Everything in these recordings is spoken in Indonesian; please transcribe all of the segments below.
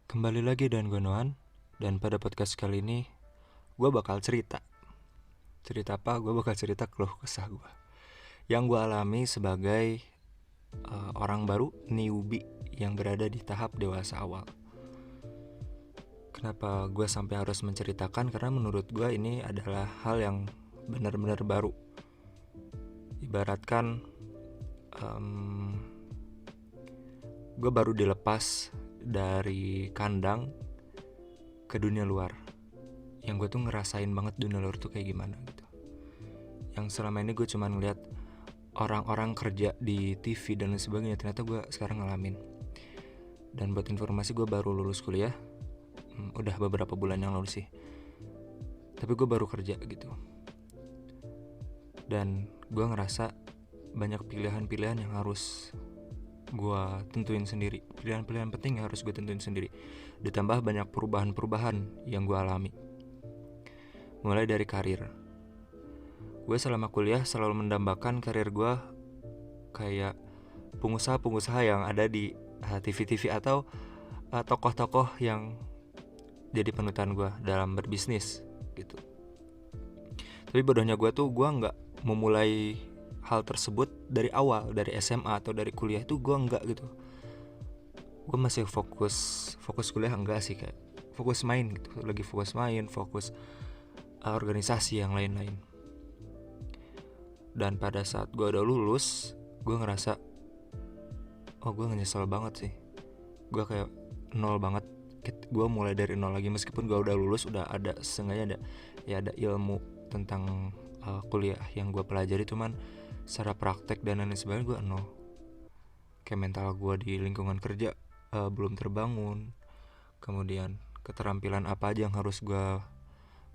Kembali lagi dengan gue Noan. Dan pada podcast kali ini gue bakal cerita. Cerita apa? Gue bakal cerita keluh kesah gue yang gue alami sebagai orang baru, newbie yang berada di tahap dewasa awal. Kenapa gue sampai harus menceritakan? Karena menurut gue ini adalah hal yang benar-benar baru. Ibaratkan gue baru dilepas dari kandang ke dunia luar. Yang gue tuh ngerasain banget dunia luar tuh kayak gimana gitu. Yang selama ini gue cuma ngeliat orang-orang kerja di TV dan lain sebagainya, ternyata gue sekarang ngalamin. Dan buat informasi, gue baru lulus kuliah, udah beberapa bulan yang lalu sih, tapi gue baru kerja gitu. Dan gue ngerasa banyak pilihan-pilihan yang harus gue tentuin sendiri, pilihan-pilihan penting yang harus gue tentuin sendiri. Ditambah banyak perubahan-perubahan yang gue alami. Mulai dari karir. Gue selama kuliah selalu mendambakan karir gue kayak pengusaha-pengusaha yang ada di TV-TV atau tokoh-tokoh yang jadi panutan gue dalam berbisnis gitu. Tapi bodohnya gue nggak memulai hal tersebut dari awal, dari SMA atau dari kuliah itu gue nggak gitu. Gue masih fokus kuliah enggak sih, kayak fokus main gitu, lagi fokus main, fokus organisasi yang lain-lain. Dan pada saat gue udah lulus, gue ngerasa gue nyesel banget sih. Gue kayak nol banget. Gue mulai dari nol lagi, meskipun gue udah lulus, udah ada setengahnya ada ilmu tentang kuliah yang gue pelajari, cuman secara praktek dan lain sebagainya gue nol. Kayak mental gue di lingkungan kerja belum terbangun. Kemudian keterampilan apa aja yang harus gue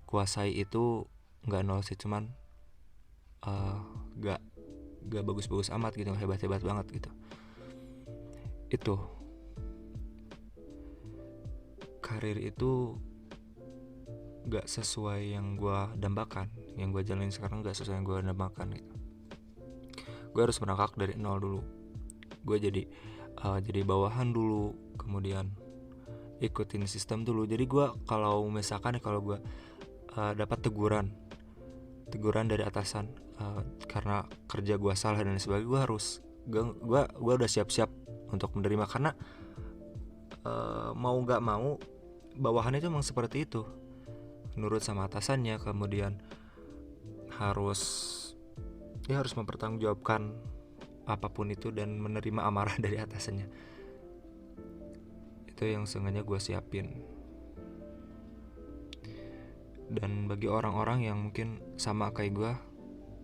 kuasai itu nggak nol sih, cuman gak bagus-bagus amat gitu, hebat-hebat banget gitu. Itu karir itu gak sesuai yang gue dambakan, yang gue jalanin sekarang gak sesuai yang gue dambakan gitu. Gue harus merangkak dari nol dulu. Gue jadi bawahan dulu, kemudian ikutin sistem dulu. Jadi gue kalau misalkan kalau gue dapat teguran dari atasan karena kerja gue salah dan sebagainya, gue udah siap-siap untuk menerima, karena mau nggak mau bawahannya itu emang seperti itu, nurut sama atasannya, kemudian harus mempertanggungjawabkan apapun itu dan menerima amarah dari atasannya. Itu yang sengaja gue siapin. Dan bagi orang-orang yang mungkin sama kayak gue,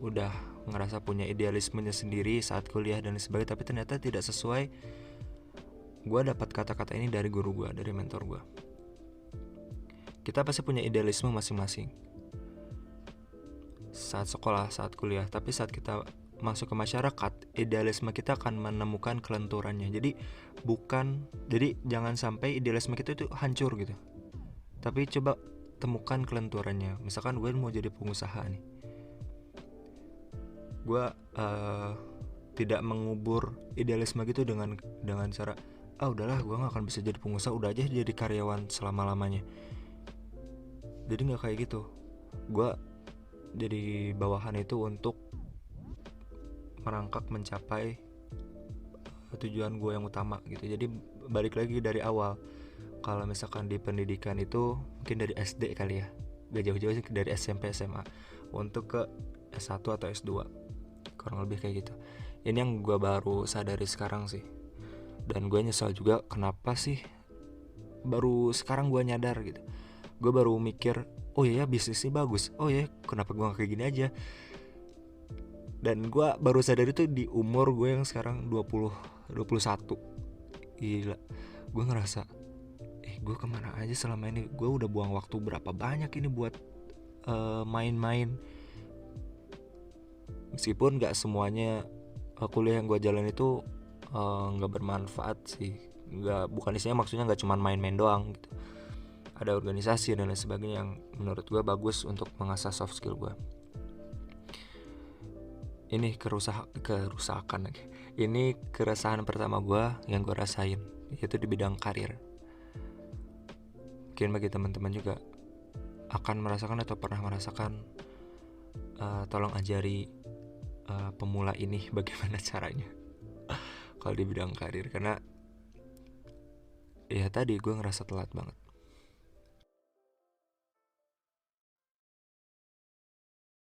udah ngerasa punya idealismenya sendiri saat kuliah dan sebagainya, tapi ternyata tidak sesuai. Gue dapat kata-kata ini dari guru gue, dari mentor gue. Kita pasti punya idealisme masing-masing saat sekolah, saat kuliah, tapi saat kita masuk ke masyarakat, idealisme kita akan menemukan kelenturannya. Jadi jangan sampai idealisme kita itu hancur gitu, tapi coba temukan kelenturannya. Misalkan gue mau jadi pengusaha nih, gue tidak mengubur idealisme gitu dengan cara udahlah gue gak akan bisa jadi pengusaha, udah aja jadi karyawan selama-lamanya. Jadi gak kayak gitu. Gue jadi bawahan itu untuk merangkak mencapai tujuan gue yang utama gitu. Jadi balik lagi dari awal. Kalau misalkan di pendidikan itu mungkin dari SD kali ya, gak jauh-jauh sih, dari SMP SMA untuk ke S1 atau S2, kurang lebih kayak gitu. Ini yang gue baru sadari sekarang sih. Dan gue nyesal juga kenapa sih baru sekarang gue nyadar gitu. Gue baru mikir, oh iya bisnisnya bagus, oh iya kenapa gue gak kayak gini aja. Dan gue baru sadar itu di umur gue yang sekarang 21. Gila, gue ngerasa gue kemana aja selama ini. Gue udah buang waktu berapa banyak ini buat main-main. Meskipun gak semuanya kuliah yang gue jalan itu gak bermanfaat sih. Bukan isinya, maksudnya gak cuma main-main doang gitu. Ada organisasi dan lain sebagainya yang menurut gue bagus untuk mengasah soft skill gue. Ini kerusakan lagi. Ini keresahan pertama gue yang gue rasain, yaitu di bidang karir. mungkin bagi teman-teman juga akan merasakan atau pernah merasakan, tolong ajari pemula ini bagaimana caranya kalau di bidang karir, karena ya tadi gue ngerasa telat banget.